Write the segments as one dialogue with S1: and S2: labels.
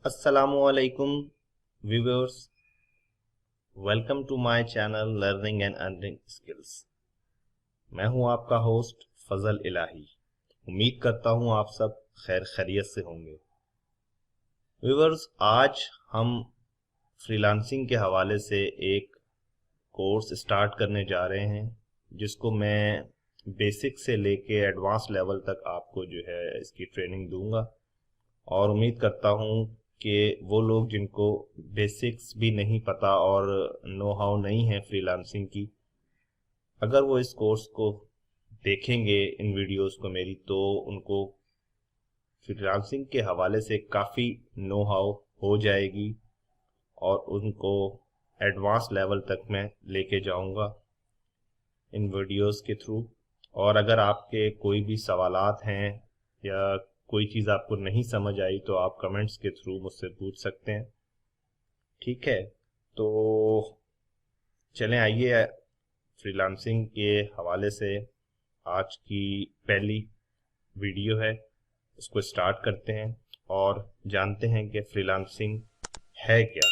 S1: Assalamualaikum viewers, welcome to my channel learning and earning skills. मैं हूं आपका host फजल इलाही। उम्मीद करता हूं आप सब खैर खैरियत से होंगे। व्यूअर्स, आज हम फ्रीलांसिंग के हवाले से एक कोर्स स्टार्ट करने जा रहे हैं, जिसको मैं बेसिक से लेके एडवांस लेवल तक आपको जो है इसकी ट्रेनिंग दूंगा। और उम्मीद करता हूं कि वो लोग जिनको बेसिक्स भी नहीं पता और नो हाउ नहीं है फ्रीलांसिंग की, अगर वो इस कोर्स को देखेंगे, इन वीडियोस को मेरी, तो उनको फ्रीलांसिंग के हवाले से काफ़ी नो हाउ हो जाएगी और उनको एडवांस लेवल तक मैं लेके जाऊंगा इन वीडियोस के थ्रू। और अगर आपके कोई भी सवालात हैं या कोई चीज़ आपको नहीं समझ आई तो आप कमेंट्स के थ्रू मुझसे पूछ सकते हैं। ठीक है, तो चलें, आइए फ्रीलांसिंग के हवाले से आज की पहली वीडियो है, इसको स्टार्ट करते हैं और जानते हैं कि फ्रीलांसिंग है क्या।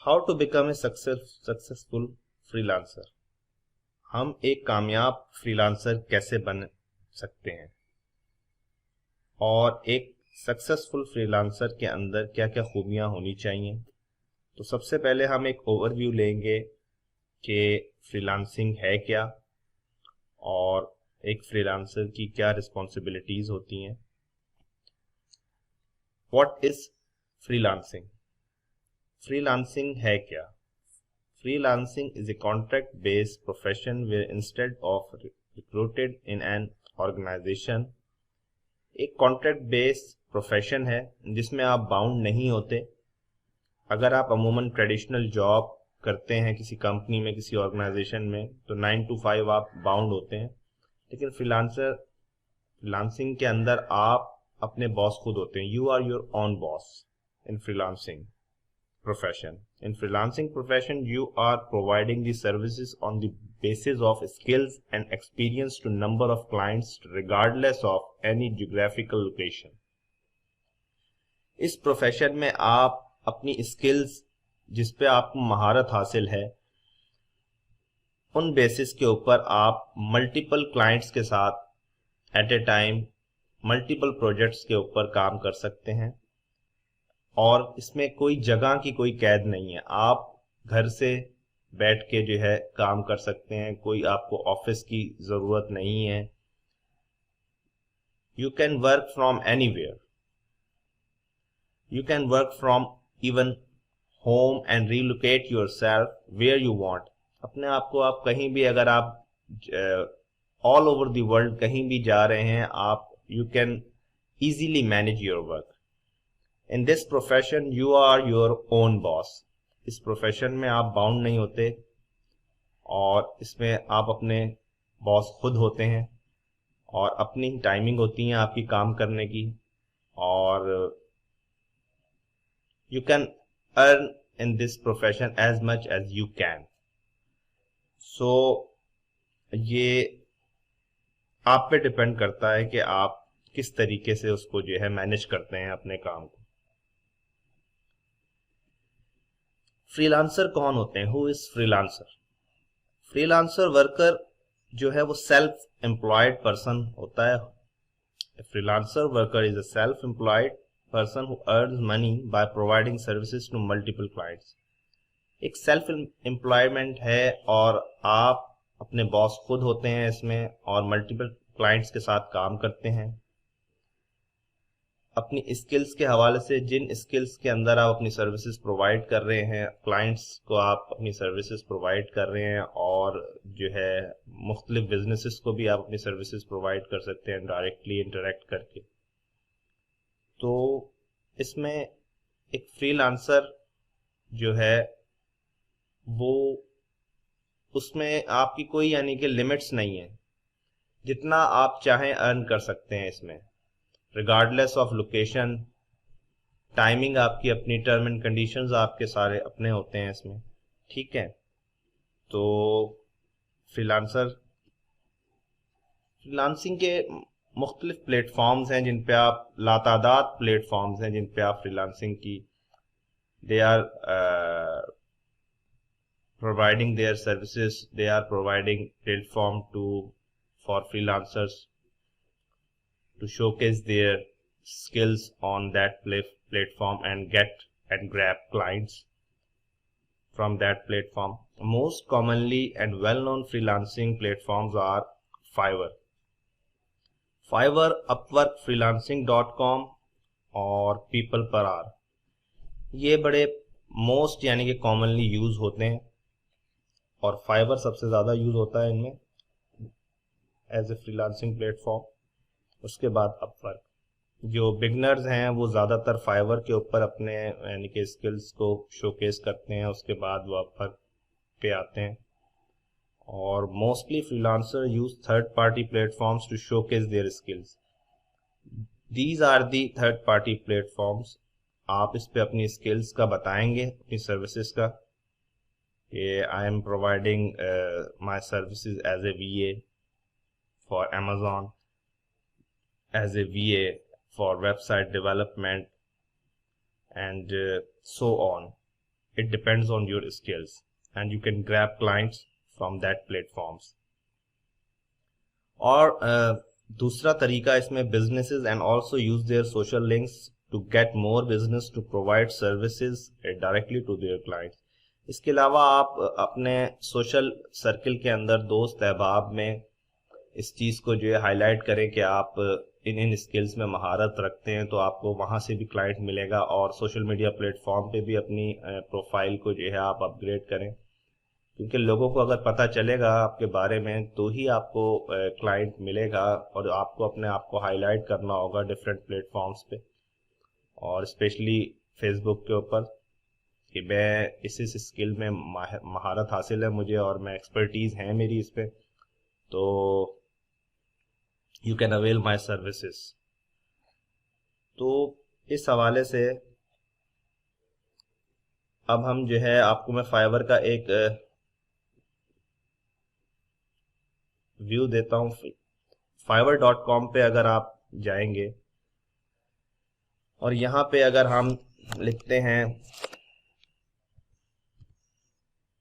S1: How to become a successful freelancer. हम एक कामयाब फ्रीलांसर कैसे बन सकते हैं और एक सक्सेसफुल फ्रीलांसर के अंदर क्या क्या खूबियां होनी चाहिए। तो सबसे पहले हम एक ओवरव्यू लेंगे कि फ्रीलांसिंग है क्या और एक फ्रीलांसर की क्या रिस्पॉन्सिबिलिटीज होती हैं। What is freelancing? फ्रीलांसिंग है क्या? Freelancing is a contract based profession where instead of recruited in an organisation. एक कॉन्ट्रैक्ट बेस्ड प्रोफेशन है जिसमें आप बाउंड नहीं होते। अगर आप अमूमन ट्रेडिशनल जॉब करते हैं किसी कंपनी में, किसी ऑर्गेनाइजेशन में, तो 9 to 5 आप बाउंड होते हैं। लेकिन फ्रीलांसिंग के अंदर आप अपने बॉस खुद होते हैं। You are your own boss in freelancing profession. In freelancing profession, you are providing the services on the basis of skills and experience to number of clients regardless of any geographical location. इस profession में आप अपनी skills, जिस पे आपको महारत हासिल है, उन बेसिस के ऊपर आप मल्टीपल क्लाइंट्स के साथ at a time multiple projects के ऊपर काम कर सकते हैं। और इसमें कोई जगह की कोई कैद नहीं है। आप घर से बैठ के जो है काम कर सकते हैं, कोई आपको ऑफिस की जरूरत नहीं है। You can work from anywhere, you can work from even home and relocate yourself where you want. अपने आप को आप कहीं भी, अगर आप ऑल ओवर द वर्ल्ड कहीं भी जा रहे हैं, आप you can easily manage your work. In this profession you are your own boss. इस प्रोफेशन में आप बाउंड नहीं होते और इसमें आप अपने बॉस खुद होते हैं और अपनी टाइमिंग होती है आपकी काम करने की। और you can earn in this profession as much as you can. So ये आप पे डिपेंड करता है कि आप किस तरीके से उसको जो है मैनेज करते हैं अपने काम को। फ्रीलांसर कौन होते हैं? Who is freelancer? Freelancer worker जो है वो सेल्फ एम्प्लॉयड पर्सन होता है। Freelancer worker is a self employed person who earns money by providing services to multiple clients. एक सेल्फ एम्प्लॉयमेंट है और आप अपने बॉस खुद होते हैं इसमें और मल्टीपल क्लाइंट्स के साथ काम करते हैं। अपनी स्किल्स के हवाले से, जिन स्किल्स के अंदर आप अपनी सर्विसेज प्रोवाइड कर रहे हैं, क्लाइंट्स को आप अपनी सर्विसेज प्रोवाइड कर रहे हैं, और जो है मुख्तलिफ बिजनेसेस को भी आप अपनी सर्विसेज प्रोवाइड कर सकते हैं डायरेक्टली इंटरेक्ट करके। तो इसमें एक फ्रीलांसर जो है वो, उसमें आपकी कोई यानी कि लिमिट्स नहीं है, जितना आप चाहें अर्न कर सकते हैं इसमें, रिगार्डलेस ऑफ लोकेशन। टाइमिंग आपकी अपनी, टर्म एंड कंडीशंस आपके सारे अपने होते हैं इसमें। ठीक है, तो फ्रीलांसिंग के मुख्तलिफ प्लेटफॉर्म्स हैं जिन पे आप, लातादाद प्लेटफॉर्म्स हैं जिन पे आप फ्रीलांसिंग की, they are providing their services, they are providing platform for freelancers to showcase their skills on that platform and get and grab clients from that platform. Most commonly and well-known freelancing platforms are Fiverr, Upwork, freelancing.com और People Per Hour. ये बड़े most यानी कि commonly use होते हैं और fibre सबसे ज़्यादा यूज होता है इनमें एज ए फ्रीलांसिंग प्लेटफॉर्म। उसके बाद अपवर्क। जो बिगनर्स हैं वो ज़्यादातर फाइवर के ऊपर अपने यानी कि स्किल्स को शोकेस करते हैं, उसके बाद वो अपवर्क पे आते हैं। और mostly freelancer use third party platforms to showcase their skills. These are the third party platforms. आप इस पे अपनी स्किल्स का बताएंगे, अपनी सर्विसेज का, I am providing my services as a VA for Amazon, as a VA for website development, and so on. It depends on your skills, and you can grab clients from that platforms. और दूसरा तरीका इसमें, businesses and also use their social links to get more business to provide services directly to their clients. इसके अलावा आप अपने social circle के अंदर, दोस्त अहबाब में इस चीज़ को जो है हाईलाइट करें कि आप इन स्किल्स में महारत रखते हैं, तो आपको वहाँ से भी क्लाइंट मिलेगा। और सोशल मीडिया प्लेटफॉर्म पे भी अपनी प्रोफाइल को जो है आप अपग्रेड करें, क्योंकि लोगों को अगर पता चलेगा आपके बारे में तो ही आपको क्लाइंट मिलेगा। और आपको अपने आप को हाईलाइट करना होगा डिफरेंट प्लेटफॉर्म्स पे, और स्पेशली फेसबुक के ऊपर कि मैं इस स्किल में महारत हासिल है मुझे और मैं एक्सपर्टीज है मेरी इस पे, तो you can avail my services. तो इस हवाले से अब हम जो है, आपको मैं फाइवर का एक व्यू देता हूँ। fiverr.com पे अगर आप जाएंगे और यहाँ पे अगर हम लिखते हैं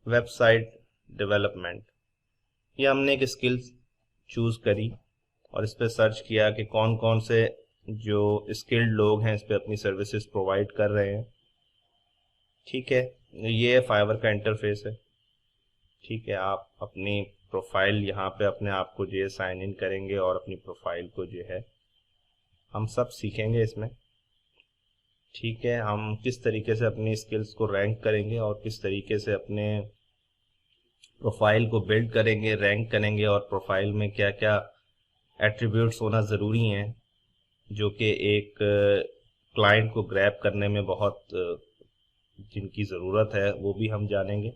S1: वेबसाइट डेवलपमेंट, ये हमने एक स्किल चूज करी और इस पर सर्च किया कि कौन कौन से जो स्किल्ड लोग हैं इस पे अपनी सर्विसेज प्रोवाइड कर रहे हैं। ठीक है, ये फाइवर का इंटरफेस है। ठीक है, आप अपनी प्रोफाइल यहाँ पे अपने आप को जो है साइन इन करेंगे और अपनी प्रोफाइल को जो है हम सब सीखेंगे इसमें। ठीक है, हम किस तरीके से अपनी स्किल्स को रैंक करेंगे और किस तरीके से अपने प्रोफाइल को बिल्ड करेंगे, रैंक करेंगे, और प्रोफाइल में क्या क्या एट्रीब्यूट्स होना ज़रूरी हैं जो कि एक क्लाइंट को ग्रैब करने में बहुत जिनकी ज़रूरत है, वो भी हम जानेंगे।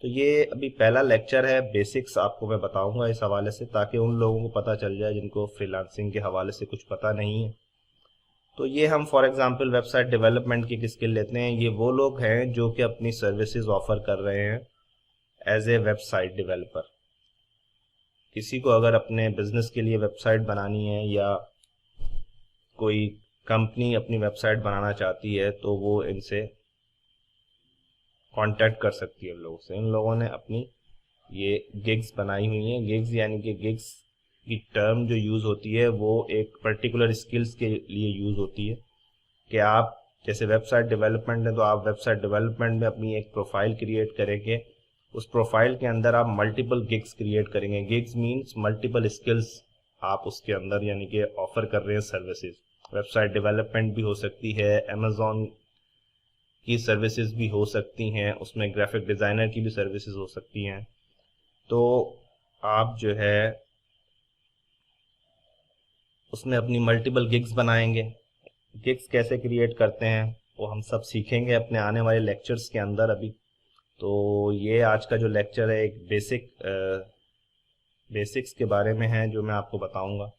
S1: तो ये अभी पहला लेक्चर है, बेसिक्स आपको मैं बताऊंगा इस हवाले से, ताकि उन लोगों को पता चल जाए जिनको फ्रीलांसिंग के हवाले से कुछ पता नहीं है। तो ये हम फॉर एग्जांपल वेबसाइट डेवलपमेंट की एक स्किल लेते हैं। ये वो लोग हैं जो कि अपनी सर्विसेज ऑफर कर रहे हैं एज ए वेबसाइट डेवलपर। किसी को अगर अपने बिजनेस के लिए वेबसाइट बनानी है या कोई कंपनी अपनी वेबसाइट बनाना चाहती है तो वो इनसे कांटेक्ट कर सकती है इन लोगों से। इन लोगों ने अपनी ये गिग्स बनाई हुई हैं। गिग्स यानी कि गिग्स की टर्म जो यूज़ होती है वो एक पर्टिकुलर स्किल्स के लिए यूज़ होती है कि आप जैसे वेबसाइट डेवलपमेंट है तो आप वेबसाइट डेवलपमेंट में अपनी एक प्रोफाइल क्रिएट करेंगे। उस प्रोफाइल के अंदर आप मल्टीपल गिग्स क्रिएट करेंगे। गिग्स मीन्स मल्टीपल स्किल्स आप उसके अंदर यानी कि ऑफर कर रहे हैं सर्विसेज। वेबसाइट डेवलपमेंट भी हो सकती है, अमेज़ॉन की सर्विसेज भी हो सकती हैं, उसमें ग्राफिक डिज़ाइनर की भी सर्विसेज हो सकती हैं। तो आप जो है उसमें अपनी मल्टीपल गिग्स बनाएंगे। गिग्स कैसे क्रिएट करते हैं वो हम सब सीखेंगे अपने आने वाले लेक्चर्स के अंदर अभी। तो ये आज का जो लेक्चर है एक बेसिक्स के बारे में है जो मैं आपको बताऊंगा।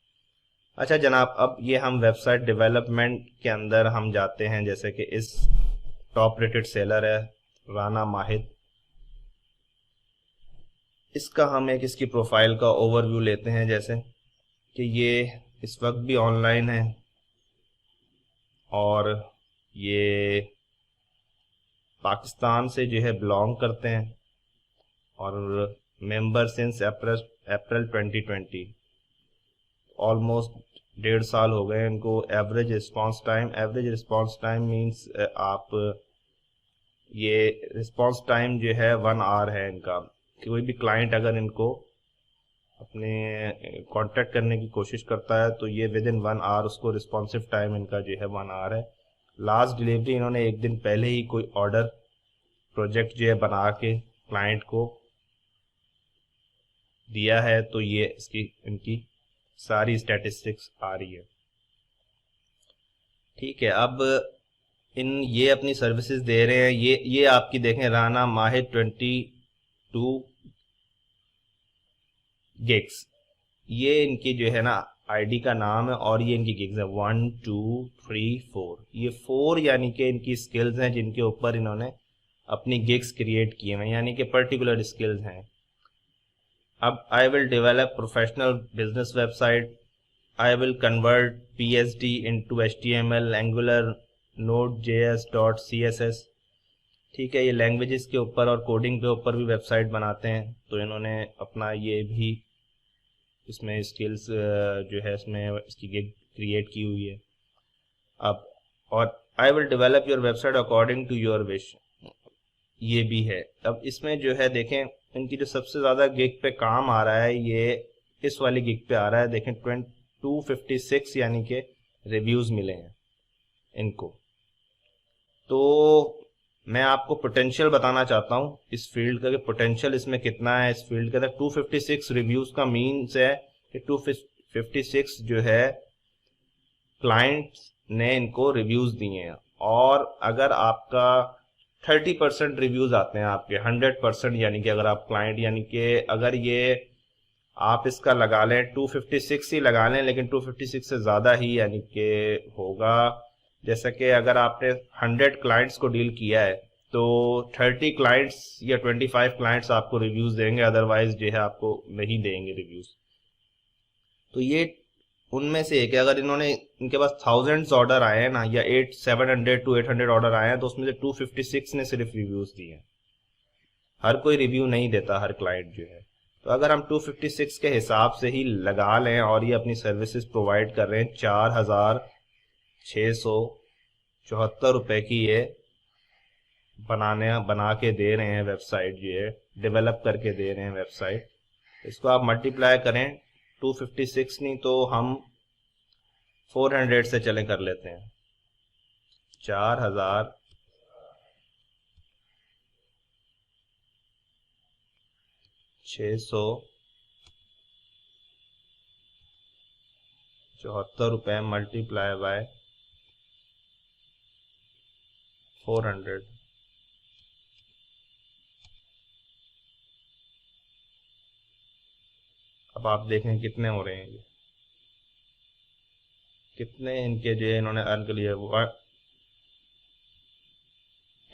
S1: अच्छा जनाब, अब ये हम वेबसाइट डेवलपमेंट के अंदर हम जाते हैं। जैसे कि इस टॉप रेटेड सेलर है राना माहिद, इसका हम एक इसकी प्रोफाइल का ओवरव्यू लेते हैं, जैसे कि ये इस वक्त भी ऑनलाइन है और ये पाकिस्तान से जो है बिलोंग करते हैं और मेंबर सिंस अप्रैल 2020, ऑलमोस्ट 1.5 साल हो गए इनको। एवरेज रिस्पॉन्स टाइम मींस आप ये रिस्पॉन्स टाइम जो है 1 आवर है इनका। कोई भी क्लाइंट अगर इनको अपने कांटेक्ट करने की कोशिश करता है तो ये विद इन 1 आवर उसको रिस्पॉन्सिव टाइम इनका जो है 1 आवर है। लास्ट डिलीवरी इन्होंने एक दिन पहले ही कोई ऑर्डर प्रोजेक्ट जो है बना के क्लाइंट को दिया है, तो ये इनकी सारी स्टैटिस्टिक्स आ रही है। ठीक है, अब ये अपनी सर्विसेज दे रहे हैं। ये आपकी देखें, राना माहिर 22 गिग्स, ये इनकी जो है ना आईडी का नाम है और ये इनकी गिग्स है 1 2 3 4। ये 4 यानी कि इनकी स्किल्स हैं जिनके ऊपर इन्होंने अपनी गिग्स क्रिएट किए हैं, यानी कि पर्टिकुलर स्किल्स हैं। अब आई will develop professional business website, I will convert PSD into HTML, angular, Node.js.css। ठीक है, ये लैंग्वेजेस के ऊपर और कोडिंग के ऊपर भी वेबसाइट बनाते हैं, तो इन्होंने अपना ये भी इसमें स्किल्स जो है इसमें इसकी गिग क्रिएट की हुई है। अब और I will develop your website according to your wish, ये भी है। अब इसमें जो है देखें, इनकी जो सबसे ज़्यादा गिग पे काम आ रहा है ये इस वाली गिग पे आ रहा है। देखें 256 यानी कि रिव्यूज़ मिले हैं इनको। तो मैं आपको पोटेंशियल बताना चाहता हूँ इस फील्ड का, कि पोटेंशियल इसमें कितना है। इस फील्ड के अंदर 256 रिव्यूज़ का मीन्स है कि 256 जो है क्लाइंट्स ने इनको रिव्यूज़ दिए हैं। और अगर आपका 30% रिव्यूज़ आते हैं आपके 100%, यानी कि अगर आप क्लाइंट, यानी कि अगर ये आप इसका लगा लें 256 ही लगा लें, लेकिन 256 से ज़्यादा ही यानी कि होगा। जैसा कि अगर आपने 100 क्लाइंट्स को डील किया है तो 30 क्लाइंट्स या 25 क्लाइंट्स आपको रिव्यूज़ देंगे, अदरवाइज जो है आपको नहीं देंगे रिव्यूज़। तो ये उनमें से एक है। अगर इनके पास थाउजेंड्स ऑर्डर आए हैं ना, या 700 to 800 ऑर्डर आए हैं, तो उसमें से 256 ने सिर्फ रिव्यूज़ दिए हैं। हर कोई रिव्यू नहीं देता, हर क्लाइंट जो है। तो अगर हम 256 के हिसाब से ही लगा लें और ये अपनी सर्विसेज प्रोवाइड कर रहे हैं, 4,674 रुपए की ये बना के दे रहे हैं वेबसाइट, जो है डेवलप करके दे रहे हैं वेबसाइट। इसको आप मल्टीप्लाई करें 256 नहीं तो हम 400 से चले कर लेते हैं। 4,674 रुपए मल्टीप्लाई बाय 400, अब आप देखें कितने हो रहे हैं ये, कितने इनके जो इन्होंने अर्न कर लिया,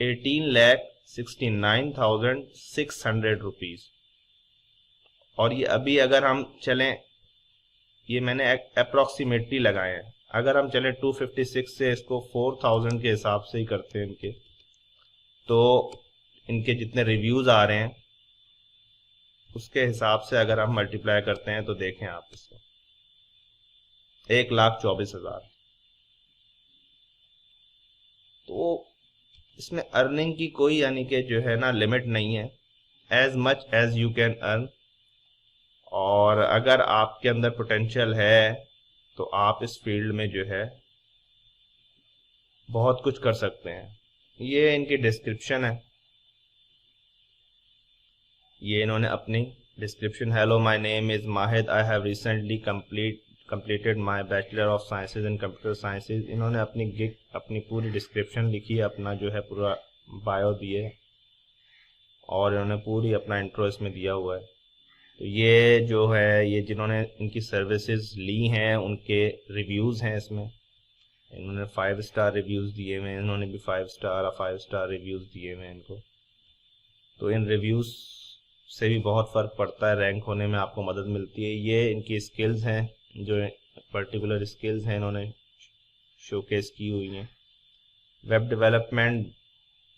S1: 18,69,600 रुपीज। और ये अभी अगर हम चलें, ये मैंने अप्रोक्सीमेटली लगाए हैं, अगर हम चलें 256 से इसको 4,000 के हिसाब से ही करते हैं इनके, तो इनके जितने रिव्यूज आ रहे हैं उसके हिसाब से अगर हम मल्टीप्लाई करते हैं तो देखें आप इसको 1,24,000। तो इसमें अर्निंग की कोई यानी कि जो है ना लिमिट नहीं है, as much as you can earn. और अगर आपके अंदर पोटेंशियल है तो आप इस फील्ड में जो है बहुत कुछ कर सकते हैं। ये इनकी डिस्क्रिप्शन है, ये इन्होंने अपनी description, hello my name is माहिद, I have recently completed my bachelor of sciences in computer sciences. इन्होंने अपनी पूरी डिस्क्रिप्शन लिखी है, अपना जो है पूरा बायो दिए और इन्होंने पूरी अपना इंट्रो इसमें दिया हुआ है। तो ये जो है, ये जिन्होंने इनकी सर्विसेज ली हैं उनके रिव्यूज़ हैं इसमें। इन्होंने 5 स्टार रिव्यूज़ दिए हुए हैं, इन्होंने भी 5 स्टार रिव्यूज़ दिए हुए हैं इनको। तो इन रिव्यूज़ से भी बहुत फ़र्क पड़ता है, रैंक होने में आपको मदद मिलती है। ये इनकी स्किल्स हैं, जो पर्टिकुलर स्किल्स हैं इन्होंने शोकेस की हुई हैं। Web development,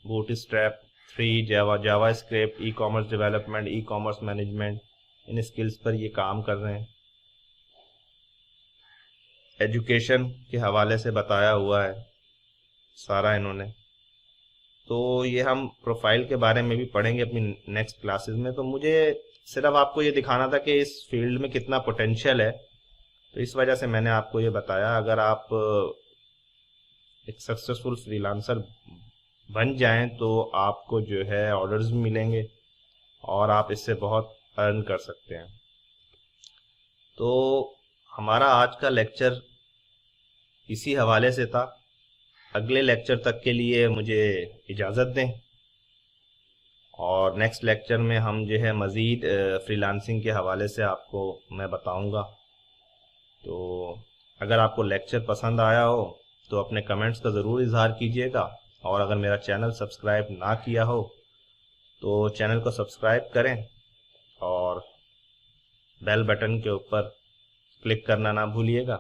S1: bootstrap 3, JavaScript, e commerce development, e commerce management, इन स्किल्स पर ये काम कर रहे हैं। एजुकेशन के हवाले से बताया हुआ है सारा इन्होंने। तो ये हम प्रोफाइल के बारे में भी पढ़ेंगे अपनी नेक्स्ट क्लासेस में। तो मुझे सिर्फ आपको ये दिखाना था कि इस फील्ड में कितना पोटेंशियल है, तो इस वजह से मैंने आपको ये बताया। अगर आप एक सक्सेसफुल फ्रीलांसर बन जाएं तो आपको जो है ऑर्डर्स भी मिलेंगे और आप इससे बहुत अर्न कर सकते हैं। तो हमारा आज का लेक्चर इसी हवाले से था। अगले लेक्चर तक के लिए मुझे इजाज़त दें, और नेक्स्ट लेक्चर में हम जो है मज़ीद फ्रीलांसिंग के हवाले से आपको मैं बताऊंगा। तो अगर आपको लेक्चर पसंद आया हो तो अपने कमेंट्स का ज़रूर इजहार कीजिएगा, और अगर मेरा चैनल सब्सक्राइब ना किया हो तो चैनल को सब्सक्राइब करें और बेल बटन के ऊपर क्लिक करना ना भूलिएगा,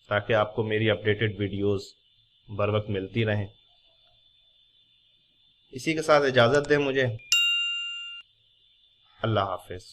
S1: ताकि आपको मेरी अपडेटेड वीडियोस बर वक्त मिलती रहें। इसी के साथ इजाज़त दें मुझे। अल्लाह हाफिज़।